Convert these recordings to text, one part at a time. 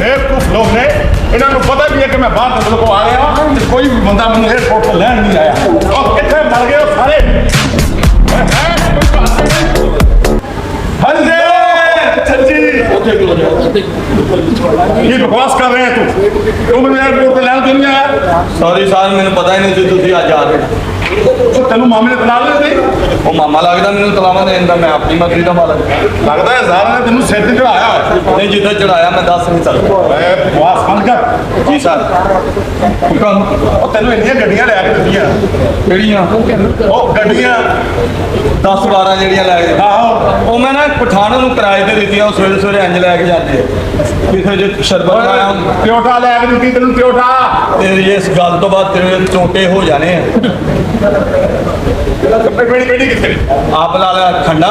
बेवकूफ लोग ने, इन्होंने पता भी है कि मैं बाहर मुल्क को आ गया हूँ, कोई भी बंदा मैंने एयरपोर्ट पर लैंड नहीं आया और कितने मर गए हो सारे। हंजे ये बकवास कर रहे हैं तू मैंने एयरपोर्ट पर लैंड क्यों नहीं आया? सॉरी सर, मैंने पता ही नहीं ਸੀ ਤੁਸੀਂ ਅੱਜ ਆ ਰਹੇ। तेन मामे ने तला ली थी? ਉਹ ਮਾਮਾ ਲੱਗਦਾ ਮੈਨੂੰ ਤਲਾਵਾ ਦੇਣ ਦਾ, ਮੈਂ ਆਪਣੀ ਮਰਜ਼ੀ ਦਾ ਮਾਲਕ। लगता है सारा ने तेन सिर से चढ़ाया ਨਹੀਂ ਜਿੱਦਾਂ ਚੜਾਇਆ ਮੈਂ ਦੱਸ ਨਹੀਂ ਸਕਦਾ। बकवास बंद कर। ਜੀ ਸਰ। ਹੁਕਮ। ਉਹ ਤੈਨੂੰ ਇੰਨੀਆਂ ਗੱਡੀਆਂ ਲੈ ਕੇ ਦਿੱਤੀਆਂ, ਕਿਹੜੀਆਂ? ਉਹ ਗੱਡੀਆਂ 10-12 ਜਿਹੜੀਆਂ ਲੈ ਗਏ। ਆਹੋ ਉਹ ਮੈਂ ਨਾ ਪਠਾਨ ਨੂੰ ਕਿਰਾਏ ਤੇ ਦਿੱਤੀਆਂ, ਉਹ ਸਵੇਰੇ ਸਵੇਰੇ ਇੰਜ ਲੈ ਕੇ ਜਾਂਦੇ ਕਿਸੇ ਜੇ ਸ਼ਰਬਤ ਆਇਆ ਟਿਓਟਾ ਲੈ ਕੇ ਦਿੱਤੀ ਤੈਨੂੰ ਟਿਓਟਾ। ਤੇਰੀ ਇਸ ਗੱਲ ਤੋਂ ਬਾਅਦ ਤੇਰੇ ਚੋਟੇ ਹੋ ਜਾਣੇ ਆ। ਬੇੜੀ ਬੇੜੀ ਕਿੱਥੇ? ਆਪ ਲਾ ਲਿਆ ਖੰਡਾ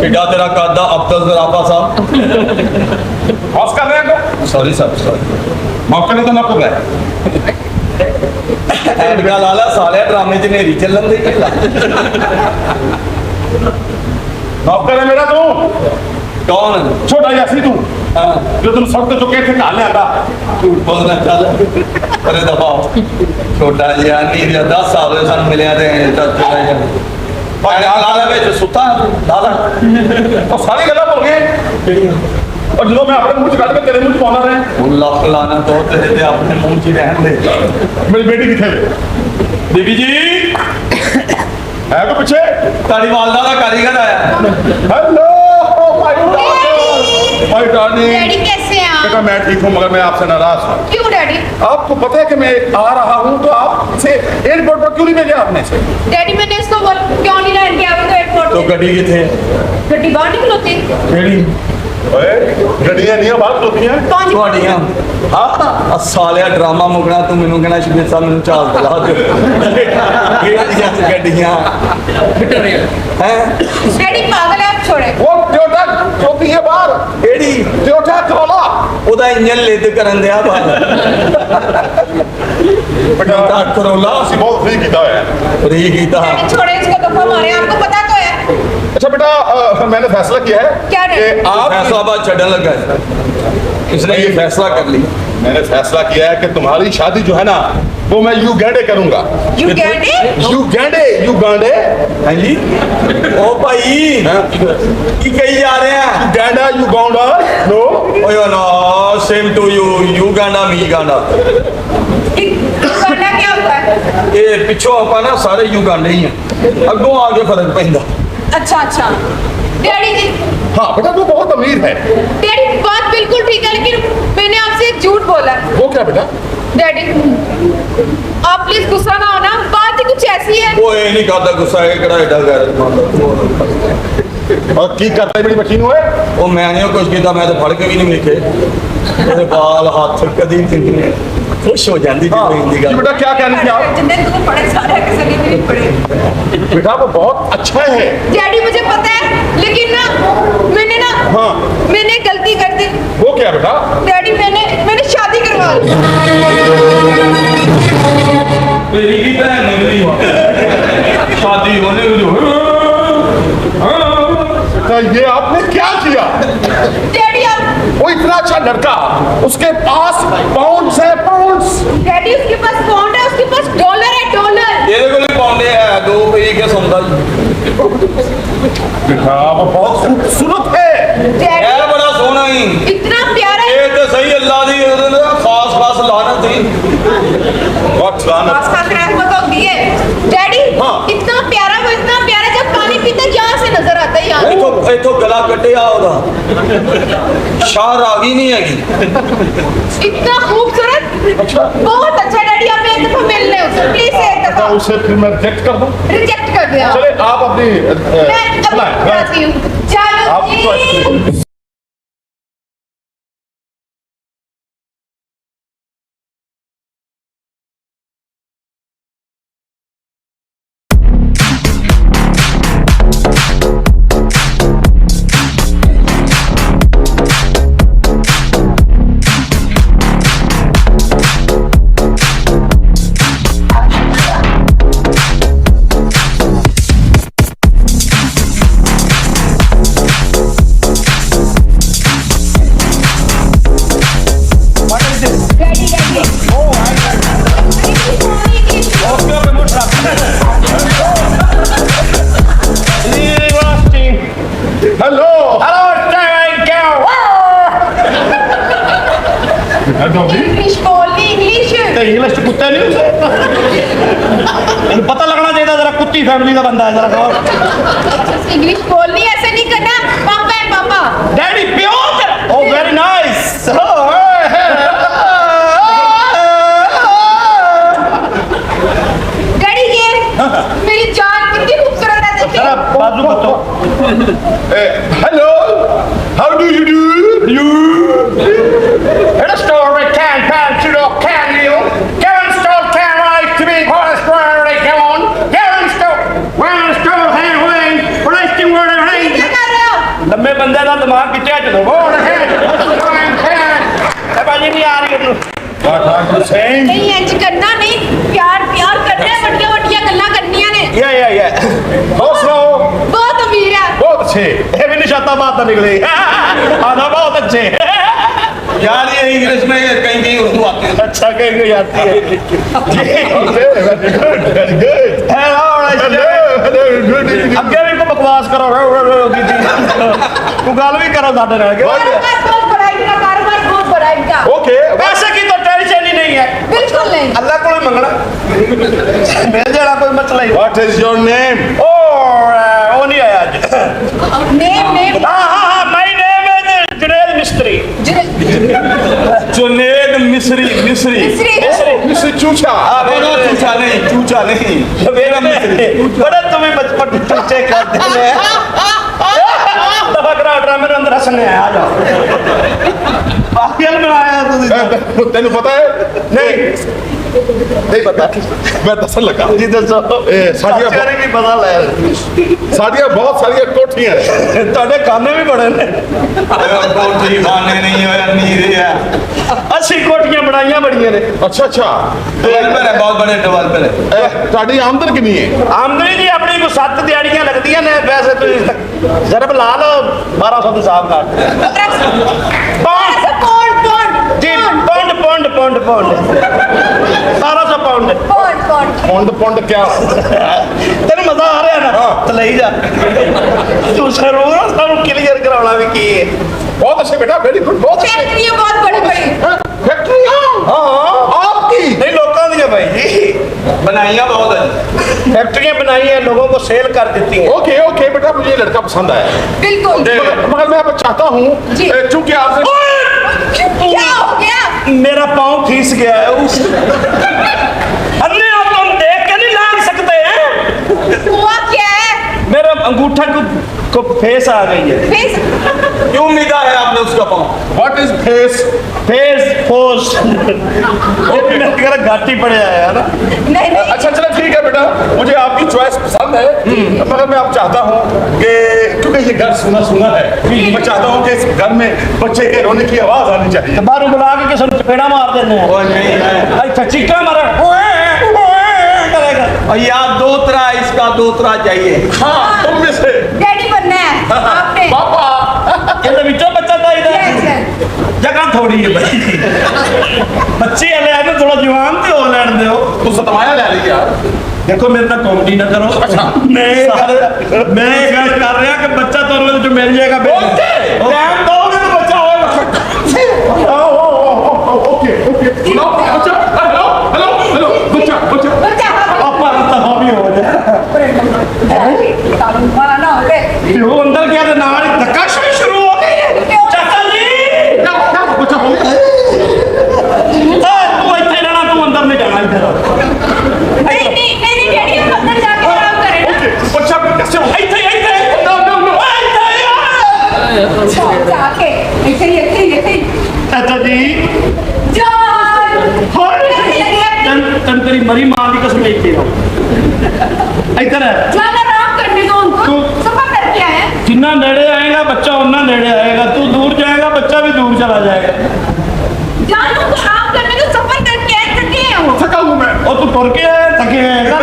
ਕਿੱਡਾ ਤੇਰਾ ਕਾਦਾ ਅਬਦੁਲ ਜ਼ਰਾਫਾ ਸਾਹਿਬ। ਬਸ ਕਰ ਰਿਹਾ ਕੋ ਸੌਰੀ ਸਰ, ਸੌਰੀ। ਮੌਕੇ ਨੇ ਤਾਂ ਨਾ ਪੁੱਗਿਆ। ਐਨਕਾਂ ਲਾ ਲਿਆ ਸਾਲਿਆ, ਡਰਾਮੇ 'ਚ ਨੇਰੀ ਚੱਲਣ ਦੀ ਢਿੱਲਾ। ਮੌਕੇ ਨੇ ਮੇਰਾ ਤੂੰ ਕੌਣ? ਛੋਟਾ ਜਿਹਾ ਸੀ ਤੂੰ, ਹਾਂ ਜੋ ਤੈਨੂੰ ਸੜਕ ਤੇ ਚੁੱਕੇ ਇੱਥੇ ਘਾਲ ਲਿਆਂਦਾ। ਝੂਠ ਬੋਲਣਾ ਚੱਲ ਪਰੇ ਦਬਾਓ। ਛੋਟਾ ਜਿਹਾ ਨੀਰ 10 ਸਾਲ ਹੋਏ ਸਾਨੂੰ ਮਿਲਿਆ ਤੇ ਚਾਚੇ ਦਾ ਜਾਂ ਲਾ ਲੈ ਵਿੱਚ ਸੁੱਤਾ ਲਾ ਲੈ। ਉਹ ਸਾਰੀ ਗੱਲਾਂ ਭੁੱਲ ਗਏ ਔਰ ਜਦੋਂ ਮੈਂ ਆਪਣੇ ਮੂੰਹ ਚ ਕੱਢ ਕੇ ਤੇਰੇ ਮੂੰਹ ਚ ਪਾਉਂਦਾ ਰਿਹਾ। ਹੁਣ ਲੱਖ ਲਾਣਾ ਤੋਂ ਤੇਰੇ ਤੇ ਆਪਣੇ ਮੂੰਹ 'ਚ ਹੀ ਰਹਿਣ ਦੇ। ਮੇਰੀ ਬੇਟੀ ਕਿੱਥੇ ਵੇ? ਬੀਬੀ ਜੀ ਹੈ ਕੋ ਪਿੱਛੇ? ਤੁਹਾਡੀ ਵਾਲਦਾ ਦਾ ਕਾਰੀਗਰ ਆਇਆ। Hello my darling. डैडी कैसे हैं आप? बेटा मैं ठीक हूँ मगर मैं आपसे नाराज हूँ। क्यों डैडी? आपको पता है कि मैं आ रहा हूँ तो आप से एयरपोर्ट पर क्यों नहीं भेजा आपने से? डैडी मैंने इसको क्यों नहीं लैंड किया अभी तो एयरपोर्ट तो पे? ਗੱਡੀ ਕਿੱਥੇ? गड्डी बाहर निकलोती ਕਿਹੜੀ? ਗੱਡੀਆਂ ਨਹੀਂ ਬਾਹਰ ਖਲੋਤੀਆਂ। कौन सी? ਤੁਹਾਡੀਆਂ। ਹਾਂ ਸਾਲਿਆ ਡਰਾਮਾ ਮੁਕਣਾ ਤੂੰ ਮੈਨੂੰ ਕਹਿਣਾ ਸ਼ਬੀਰ ਸਾਹਿਬ ਮੈਨੂੰ ਚਾਲ ਦਿਲਾ ਦੇ। ਕਿਹੜੀਆਂ ਗੱਡੀਆਂ ਹੈ? डैडी पागल है आप छोड़े। वो टोयोटा खलोती है बाहर। ਕਿਹੜੀ? Toyota Corolla. ਉਹਦਾ ਇੰਜਨ ਲਿਦ ਕਰਨ ਦਿਆ ਬਾਹਰ। बेटा ਕਰੋਲਾ ਅਸੀਂ ਬਹੁਤ ਫ੍ਰੀ ਕੀਤਾ ਹੋਇਆ है। ਫਰੀ ਕੀਤਾ। डैडी छोड़े इसको, दफा मारे, आपको पता तो है। अच्छा बेटा मैंने फैसला किया है क्या कि डैडी? आप फैसला बात छड़न लगा है। इसने ये फैसला कर लिया। मैंने फैसला किया है कि तुम्हारी शादी जो है ना वो मैं यू गैंडे करूंगा। You get it? यू गांडे हाँ जी ओ भाई की कही जा रहे हैं? गैंडा यू गांडा नो। ओयो no same to you you गांडा मी गांडा। करना क्या हुआ है? ये पिछों ਆਪਾਂ ਨਾ ਸਾਰੇ ਯੂ ਗਾਂਡੇ ਹੀ ਆ, ਅੱਗੋਂ ਆ ਕੇ ਫਰਕ ਪੈਂਦਾ। अच्छा अच्छा डैडी जी, हाँ बेटा तू बहुत अमीर है। डैडी बात बिल्कुल ठीक है लेकिन मैंने आपसे एक झूठ बोला है। वो क्या बेटा? डैडी आप प्लीज गुस्सा ना होना, बात ही कुछ ऐसी है। ਉਹ ਇਹ ਨਹੀਂ ਕਰਦਾ ਗੁੱਸਾ, ਇਹ ਕਿਹੜਾ ਏਡਾ ਗੈਰ ਮੰਨਦਾ। और की करता है मेरी मशीन हुए? ਉਹ ਮੈਂ ਨਹੀਂ ਕੁਝ ਕੀਤਾ, ਮੈਂ ਤਾਂ ਫੜ ਕੇ ਵੀ ਨਹੀਂ ਵੇਖੇ। ਉਹਦੇ ਬਾਲ ਹੱਥ ਕਦੀ ਨਹੀਂ ਖੁਸ਼ ਹੋ ਜਾਂਦੀ ਜਦੋਂ ਹਿੰਦੀ जी ਗੱਲ। बेटा क्या कहने की आप? जितने तुम्हें पढ़े सारे किसी ने नहीं पढ़े। बेटा वो बहुत अच्छा है। डैडी मुझे पता है लेकिन ना हाँ मैंने गलती कर दी। वो क्या बेटा? डैडी मैंने शादी करवा ली। मेरी की बहन ने मेरी शादी होने बेटा ये आपने क्या किया? डैडी आप वो इतना अच्छा लड़का, उसके पास पाउंड्स है पाउंड्स। डैडी उसके पास पाउंड है, उसके पास डॉलर है डॉलर। ਇਹਦੇ ਕੋਲ ਪਾਉਂਦੇ ਆ 2 ਰੁਪਏ ਕੇ ਸੌਂਦਾ। बेटा वो बहुत खूबसूरत है। डैडी ਇਹ ਬੜਾ ਸੋਹਣਾ ਹੀ। इतना प्यारा है। ਇਹ ਤੇ ਸਹੀ ਅੱਲਾ ਦੀ ਖਾਸ ਲਾਨਤ थी। बहुत लानत। पास का रहमत होती है। डैडी हाँ। इतना प्यारा वो इतना प्यारा, जब पानी पीता है यहाँ से नजर आता है यहाँ। इथों गला कटिया ਉਹਦਾ ਸ਼ਾਹ ਆ ਗਈ ਨਹੀਂ ਹੈਗੀ। इतना खूबसूरत, अच्छा बहुत अच्छा। डैडी आप एक दफा मिल रहे हो प्लीज, एक बेटा दफा उसे फिर मैं रिजेक्ट कर दूं? रिजेक्ट कर दिया। चले आप अपनी मैं अब चलाएं, जाती हूँ। चलो आप जी। चॉइस हैप्पी फैमिली का बंदा है जरा कहो इंग्लिश बोलनी ऐसे नहीं करना पापा है पापा डैडी प्योर ओ वेरी नाइस डैडी ये मेरी जान कितनी खूबसूरत है देखिए जरा बाजू बताओ Hello, how do you do? Head store में can सुनो can you store can right to be horse right come on can store hand wing resting word ये क्या कर रहे हो लंबे बंदे का दिमाग कितने चलो बोल है बाजी नहीं आ रही है What are you saying? नहीं इंज करना नहीं प्यार प्यार करना है वड्डिया वड्डिया गल्ला करनियां ने या बहुत सुनाओ बहुत अमीर है बहुत अच्छे ये भी निशाताबाद तो निकले आधा बहुत अच्छे यार ये इंग्लिश में कहीं कहीं उर्दू आती है। अच्छा कहीं आती है Very good. Hello Hello, good evening. ਅੱਗੇ ਵੀ ਕੋ ਬਕਵਾਸ ਕਰੋ ਕੀਤੀ ਤੂੰ ਗੱਲ ਵੀ ਕਰੋ ਸਾਡੇ ਨਾਲ कारोबार बहुत बड़ा है इनका कारोबार बहुत बड़ा है इनका Okay. पैसे की तो टेंशन ही नहीं है बिल्कुल नहीं अल्लाह को ही मंगना मिल जाना कोई मसला ही What is your name? ओ वो नहीं आया आज नेम नेम हाँ माय नेम इज जुनेद मिस्त्री जुनेद मिस्री मिस्री मिस्री Mr. Chucha. बोलो चूचा नहीं बड़े तुम्हें बचपन चूचे करते हैं दफा करा ड्रामे में अंदर हंसने आया आ जाओ पागल में आया तू ਤੈਨੂੰ ਪਤਾ ਹੈ नहीं ਨਹੀਂ ਪਤਾ ਮੈਂ ਦੱਸਣ ਲੱਗਾ जी दसो ਸਾਡੀਆਂ सारे भी पता ले ਸਾਡੀਆਂ ਬਹੁਤ ਸਾਰੀਆਂ ਕੋਠੀਆਂ ਨੇ ਤੁਹਾਡੇ ਖਾਨੇ ਵੀ ਬੜੇ ਨੇ कोठी खाने नहीं होया नीरे है ਅਸੀਂ ਕੋਠੀਆਂ ਬਣਾਈਆਂ ਬੜੀਆਂ ਨੇ ਅੱਛਾ ਅੱਛਾ डेवलपर है बहुत बड़े डेवलपर है ਤੁਹਾਡੀ ਆਮਦਨ ਕਿੰਨੀ ਹੈ ਆਮਦਨੀ ਜੀ ਆਪਣੀ ਕੋ 7 ਦਿਹਾੜੀਆਂ ਲੱਗਦੀਆਂ ਨੇ ਵੈਸੇ ਤੁਸੀਂ ਜ਼ਰਬ ਲਾ ਲਓ 1200 ਦੇ ਹਿਸਾਬ ਨਾਲ ऐसे पौंड पौंड ਜੀ ਪੌਂਡ 1200 ਪਾਉਂਡ पौंड पौंड ਪੁੰਡ ਕਿਆ ਤੈਨੂੰ ਮਜ਼ਾ ਆ ਰਿਹਾ ਨਾ ਤੇ ਲਈ ਜਾ ਤੂੰ ਜ਼ਰੂਰ ਸਾਨੂੰ ਕਲੀਅਰ ਕਰਾਉਣਾ ਵੀ ਕੀ ਹੈ ਬਹੁਤ ਅੱਛੇ ਬੇਟਾ ਵੈਰੀ ਗੁੱਡ ਬਹੁਤ ਅੱਛੇ फैक्ट्री बहुत बड़ी बड़ी ਫੈਕਟਰੀ ਹਾਂ ਆਪਕੀ नहीं लोगों दी है भाई जी बनाइया बहुत है फैक्ट्रियां बनाई हैं लोगों को सेल कर देती हैं ओके ओके बेटा मुझे ये लड़का पसंद आया बिल्कुल मगर मैं अब चाहता हूँ जी। चूंकि आपने क्या हो गया मेरा पाँव खींच गया है उस अन्य आप हम देख के नहीं लाग सकते हैं हुआ क्या है मेरा अंगूठा को फेस आ गई है फेस क्यों मिला है आपने उसका पाँव व्हाट इज फेस फेस फोस मेरे घर घाटी पड़ जाएगा ना नहीं नहीं अच्छा चलो ठीक है बेटा मुझे आपकी चॉइस पसंद है मगर मैं अब चाहता हूँ कि क्योंकि ये घर सुना सुना है मैं चाहता हूँ कि इस घर में बच्चे के रोने की आवाज आनी चाहिए तो बाहर बुला के किसी चपेड़ा मार देने हैं वो नहीं है अच्छा चीका मारे ओए करेगा और यार दोतरा इसका दोतरा चाहिए हाँ तुम में से डैडी बनना है आपने पापा ये तो बिचो बच्चा था इधर Yes, yes. जगह थोड़ी है भाई बच्चे हले आए थोड़ा जवान तो हो लैन दो तू सतवाया ले रही यार देखो मेरे साथ कॉमेडी ना करो अच्छा। मैं ये गल कर रहा कि बच्चा तो जो मिल जाएगा Okay. टाइम दोगे तो बच्चा होगा ओके ओके हेलो बच्चा हेलो हेलो हेलो बच्चा बच्चा बच्चा पापा तहा भी हो जाए कानून वाला ना हो गए वो अंदर क्या था नाल धक्का शुरू हो गई है चाचा जी क्या बच्चा हो गया तू इतने रहना तू अंदर नहीं जाना इधर नहीं नहीं नहीं डैडी हम अंदर जाके आराम करें ना बच्चा कैसे हो इतने इतने नो नो नो जाके ऐसे ही चाचा जी जान तन तेरी मरी मां की कसम लेके रहो इधर है जान आराम करने दो उनको तू- सफर करके आए हैं जितना नेड़े आएगा बच्चा उतना नेड़े आएगा तू दूर जाएगा बच्चा भी दूर चला जाएगा जान उनको आराम करने दो सफर करके आए थके हैं वो थका हूँ मैं और तू तुर के आया थके आएगा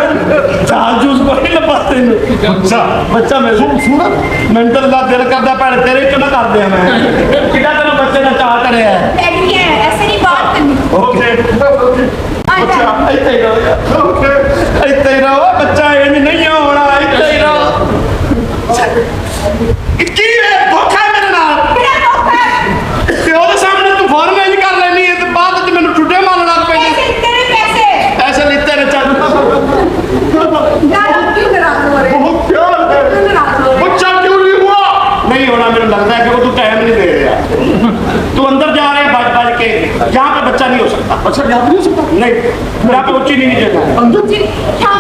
चार जूस को नहीं लपा तेन बच्चा बच्चा मैं सुना मेंटल का दिल करता पहले तेरे च ना कर दिया मैं कितना तेन बच्चे का चाह करे है डैडी है ऐसे नहीं बात करनी ओके आजा ਇੱਥੇ ਹੀ ਰਹੋ ओके ਇੱਥੇ ਹੀ ਰਹੋ ਬੱਚਾ ਇਹ ਨਹੀਂ ਹੋਣਾ ਇੱਥੇ ਹੀ ਰਹੋ ਕੀ ਹੈ ਧੋਖਾ ਹੈ ਮੇਰੇ ਨਾਲ मेरा धोखा ਤੇ ਉਹਦੇ ਸਾਹਮਣੇ ਤੂੰ ਫੌਰਨ ਇੰਜ ਕਰ ਲੈਣੀ ਹੈ ਤੇ ਬਾਅਦ ਵਿੱਚ ਮੈਨੂੰ ਠੁੱਡੇ ਮਾਰਨ ਲੱਗ ਪੈਂਦੇ पैसे तेरे पैसे ਐਸੇ ਲਿੱਤੇ ਨੇ ਚੱਲ जान अब क्यों करा अच्छा यहाँ पे नहीं हो सकता नहीं यहाँ पे ऊंची नीली जगह है अंदर जी यहाँ